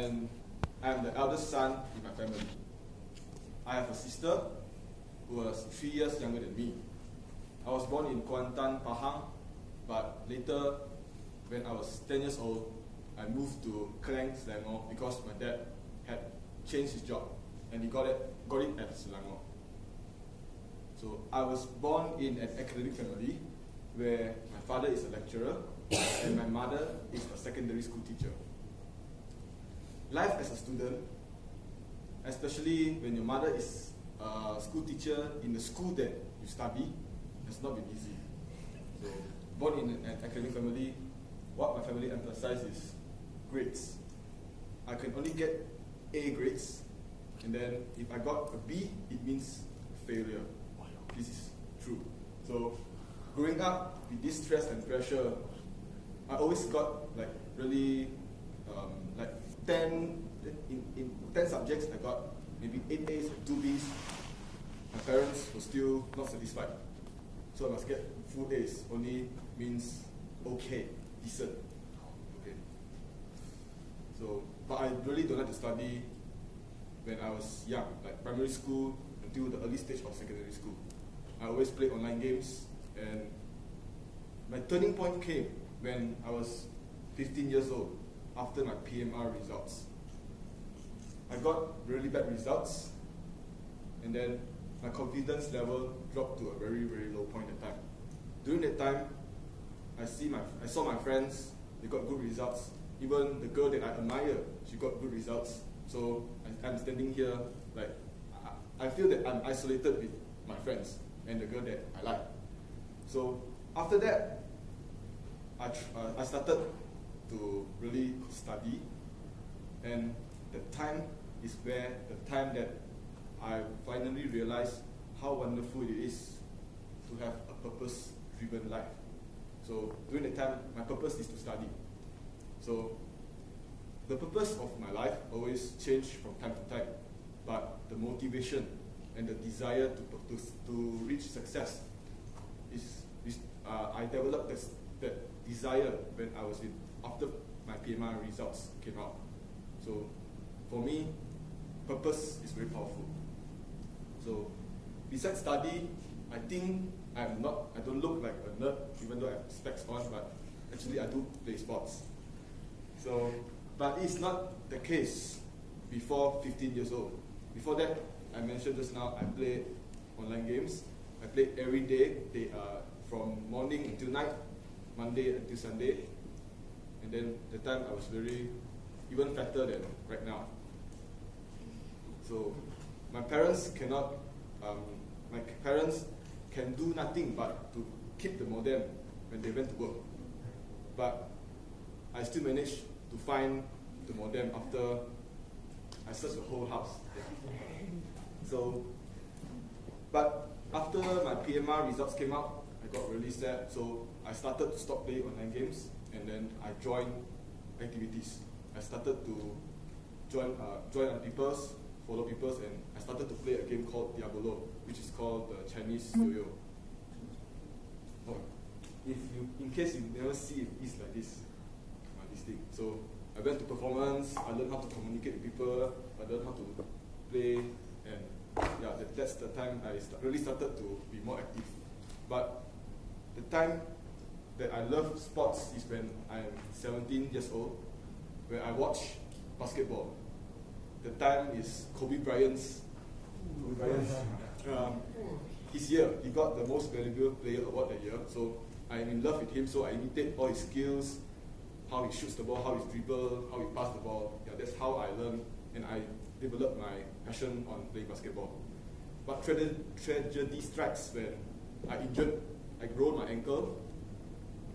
and I'm the eldest son in my family. I have a sister who was 3 years younger than me. I was born in Kuantan, Pahang, but later, when I was 10 years old, I moved to Klang, Selangor, because my dad had changed his job, and he got it at Selangor. So I was born in an academic family where my father is a lecturer and my mother is a secondary school teacher. Life as a student, especially when your mother is a school teacher in the school that you study, has not been easy. So, born in an academic family, what my family emphasizes is grades. I can only get A grades, and then if I got a B, it means failure. This is true. So, growing up with this stress and pressure, I always got like really like 10 in 10 subjects. I got maybe 8 A's and 2 B's. My parents were still not satisfied, so I must get full A's. Only means okay, decent. Okay. So, but I really don't like to study when I was young, like primary school until the early stage of secondary school. I always played online games, and my turning point came when I was 15 years old, after my PMR results. I got really bad results, and then my confidence level dropped to a very, very low point at time. During that time, I saw my friends, they got good results. Even the girl that I admire, she got good results. So I'm standing here, like, I feel that I'm isolated with my friends and the girl that I like. So after that, I started to really study, and the time is where the time that I finally realized how wonderful it is to have a purpose-driven life. So during that time, my purpose is to study. So the purpose of my life always changed from time to time, but the motivation and the desire to reach success is I developed that desire when I was after my PMR results came out. So for me, purpose is very powerful. So besides study, I think I don't look like a nerd, even though I have specs on, but actually I do play sports. So, but it's not the case before 15 years old. Before that, I mentioned just now, I play online games. I played every day, from morning until night, Monday until Sunday. And then the time I was even fatter than right now. So my parents can do nothing but to keep the modem when they went to work. But I still managed to find the modem after I searched the whole house. So, but after my PMR results came out, I got really sad. So I started to stop playing online games, and then I joined activities. I started to join other people's, follow people's, and I started to play a game called Diablo, which is called the Chinese Yo-Yo. Oh, in case you never see it, it's like this thing. So I went to performance, I learned how to communicate with people, I learned how to play, and yeah, that's the time I really started to be more active. But the time that I love sports is when I'm 17 years old, where I watch basketball. The time is Kobe Bryant's his year. He got the most valuable player award that year. So I'm in love with him, so I imitate all his skills, how he shoots the ball, how he dribbles, how he passes the ball. Yeah, that's how I learn, and I developed my passion on playing basketball. But tragedy strikes when I rolled my ankle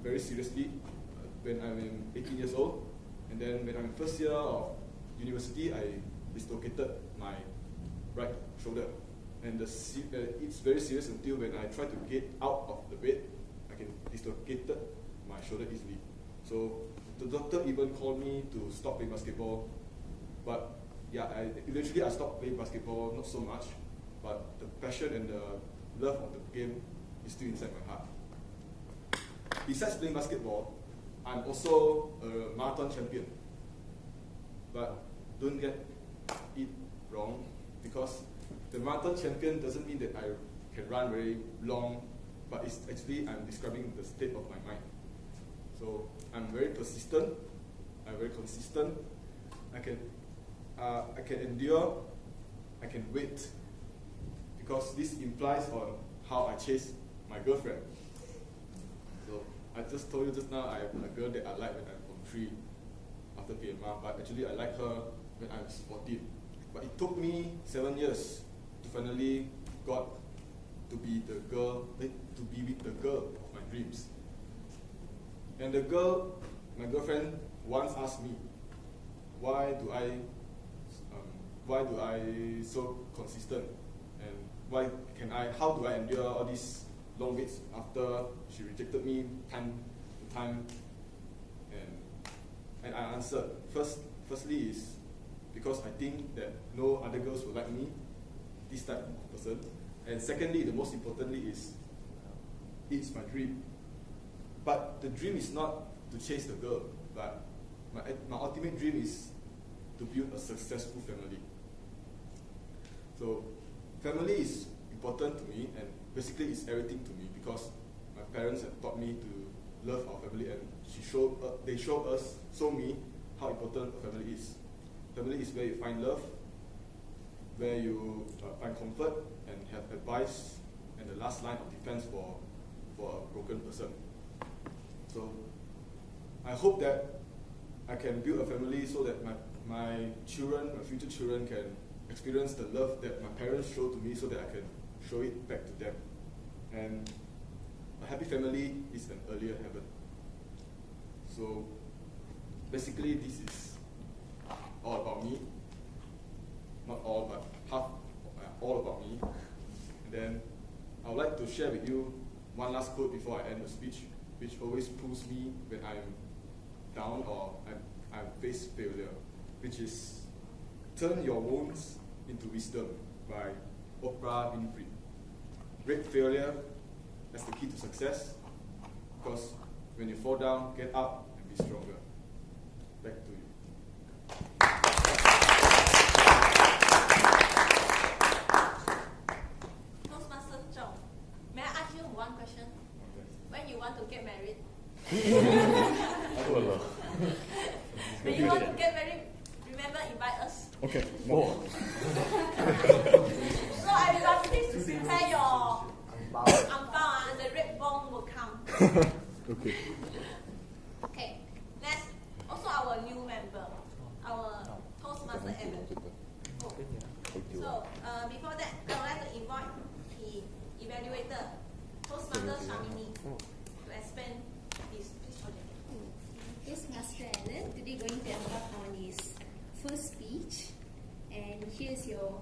very seriously when I'm 18 years old. And then when I'm in first year of university, I dislocated my right shoulder. And it's very serious until when I try to get out of the bed, I can dislocate my shoulder easily. So the doctor even called me to stop playing basketball. But yeah, eventually I stopped playing basketball, not so much, but the passion and the love of the game is still inside my heart. Besides playing basketball, I'm also a marathon champion. But don't get it wrong, because the marathon champion doesn't mean that I can run very long, but it's actually I'm describing the state of my mind. So I'm very persistent, I'm very consistent, I can endure, I can wait, because this implies on how I chase my girlfriend. So I just told you just now I have a girl that I like when I'm from 3 after PMR, but actually I like her when I was 14. But it took me 7 years to finally got to be the girl, to be with the girl of my dreams. And the girl, my girlfriend, once asked me, why do I so consistent, and how do I endure all these long waits after she rejected me time to time? And I answered, firstly is because I think that no other girls will like me, this type of person. And secondly, the most importantly is, it's my dream. But the dream is not to chase the girl, but my ultimate dream is to build a successful family. So family is important to me, and basically it's everything to me, because my parents have taught me to love our family, and they showed me how important a family is. Family is where you find love, where you find comfort and have advice, and the last line of defense for a broken person. So I hope that I can build a family so that my future children can experience the love that my parents showed to me, so that I can show it back to them. And a happy family is an earlier heaven. So basically this is all about me. Not all, but half all about me. And then I would like to share with you one last quote before I end the speech, which always pulls me when I'm down or I face failure, which is "Turn your wounds into wisdom" by Oprah Winfrey. Break failure as the key to success, because when you fall down, get up and be stronger. Back to you. Toastmaster Chong, may I ask you one question? When you want to get married? When you want to get married, remember invite us. Okay. More. So everyone, please prepare your angpao, and the red bong will come. Okay. Okay. Next, also our new member, our Toastmaster Evan. So before that, I would like to invite the evaluator, Toastmaster Shamini, to explain his project. Toastmaster Alan, today going to embark on his first speech, and here's your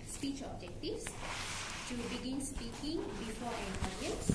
speech objectives: to begin speaking before an audience,